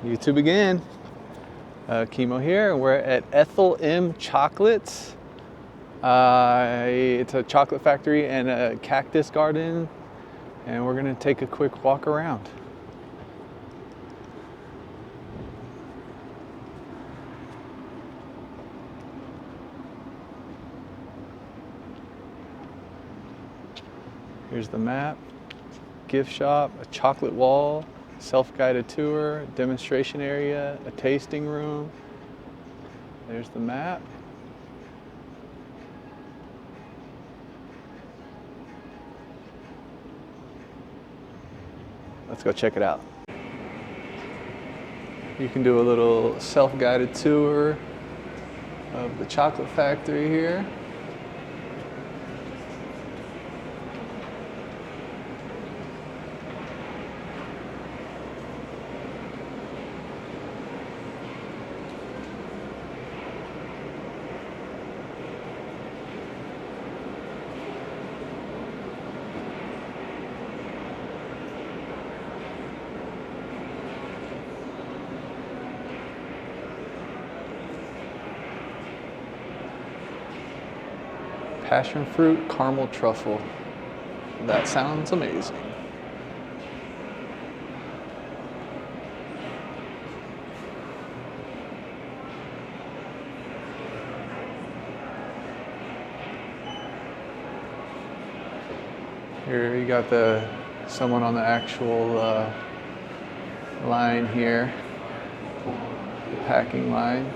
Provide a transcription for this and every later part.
YouTube again. Chemo here, and we're at Ethel M Chocolates. It's a chocolate factory and a cactus garden, and we're gonna take a quick walk around. Here's the map, gift shop, a chocolate wall, self-guided tour, demonstration area, a tasting room. There's the map. Let's go check it out. You can do a little self-guided tour of the chocolate factory here. Passion fruit caramel truffle. That sounds amazing. Here you got someone on the actual line here, the packing line.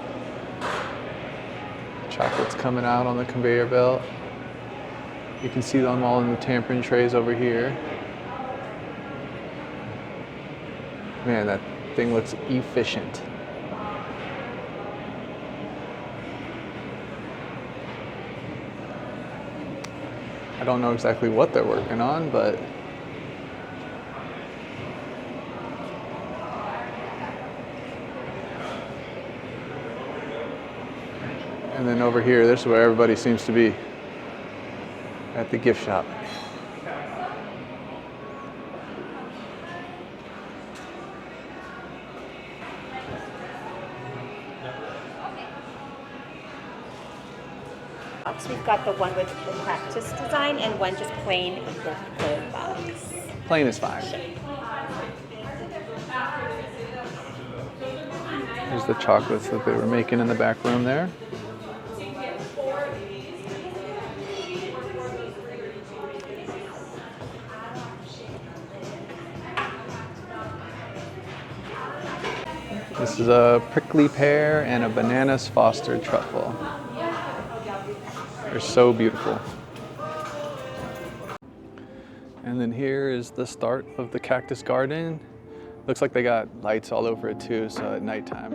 Chocolate's coming out on the conveyor belt. You can see them all in the tampering trays over here. Man, that thing looks efficient. I don't know exactly what they're working on, but and then over here, this is where everybody seems to be, at the gift shop. We've got the one with the Cactus design and one just plain in the gold box. Plain is fine. Here's the chocolates that they were making in the back room there. This is a prickly pear and a bananas fostered truffle. They're so beautiful. And then here is the start of the cactus garden. Looks like they got lights all over it too, so at nighttime.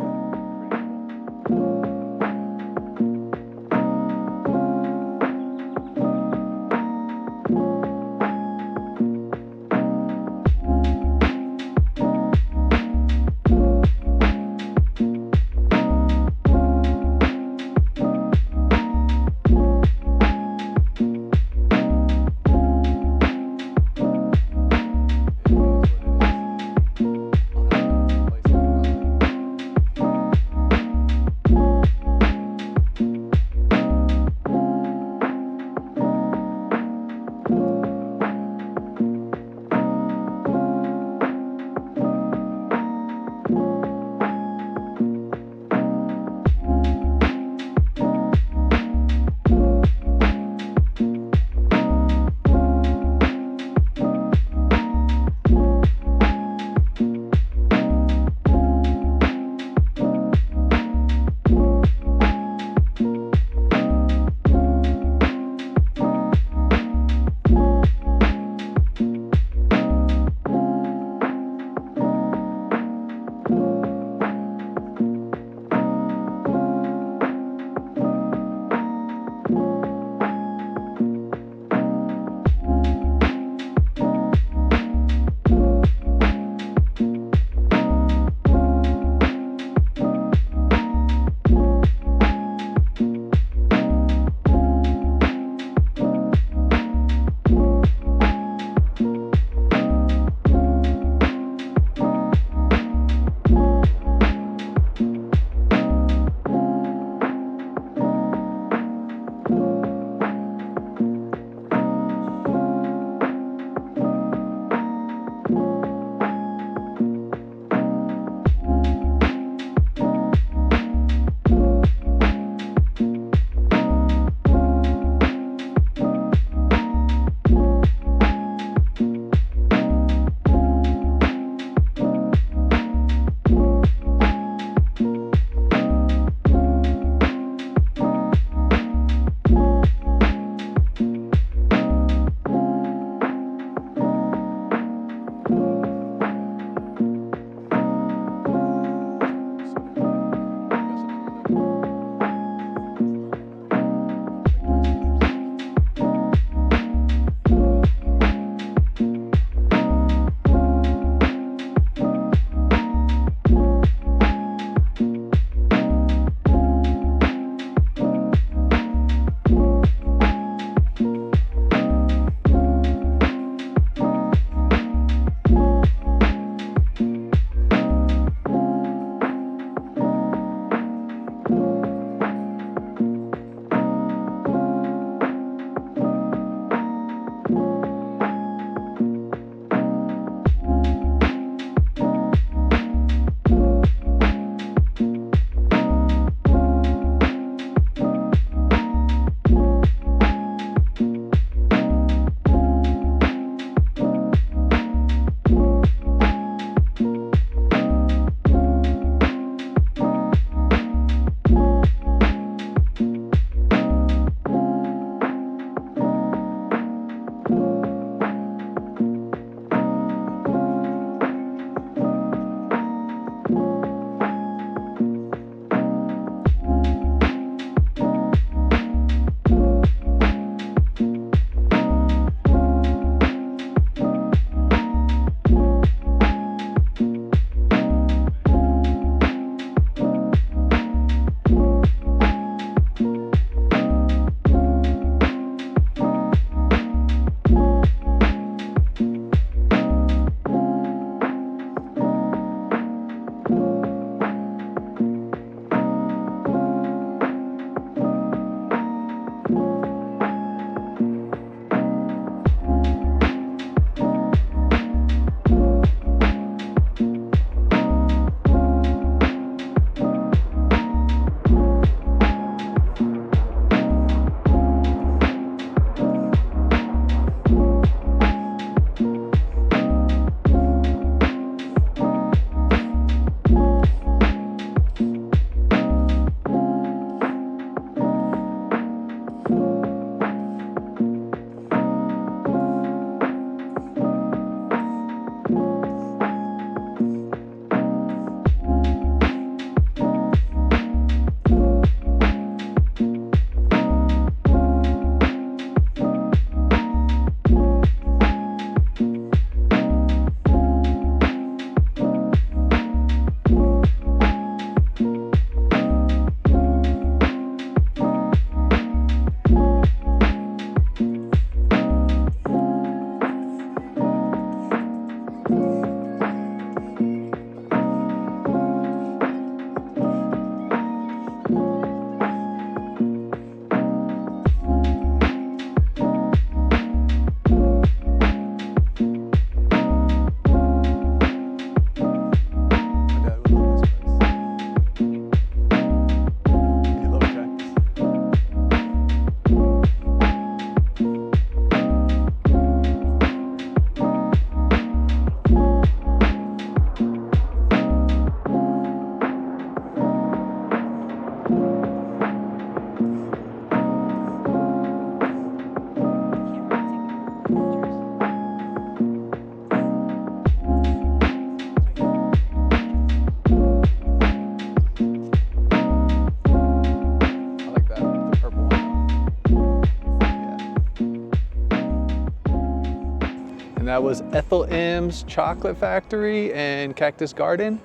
that was Ethel M's Chocolate Factory and Cactus Garden.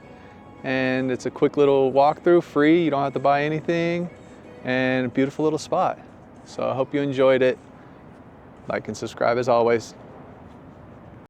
And it's a quick little walkthrough, free, you don't have to buy anything, and a beautiful little spot. So I hope you enjoyed it. Like and subscribe as always.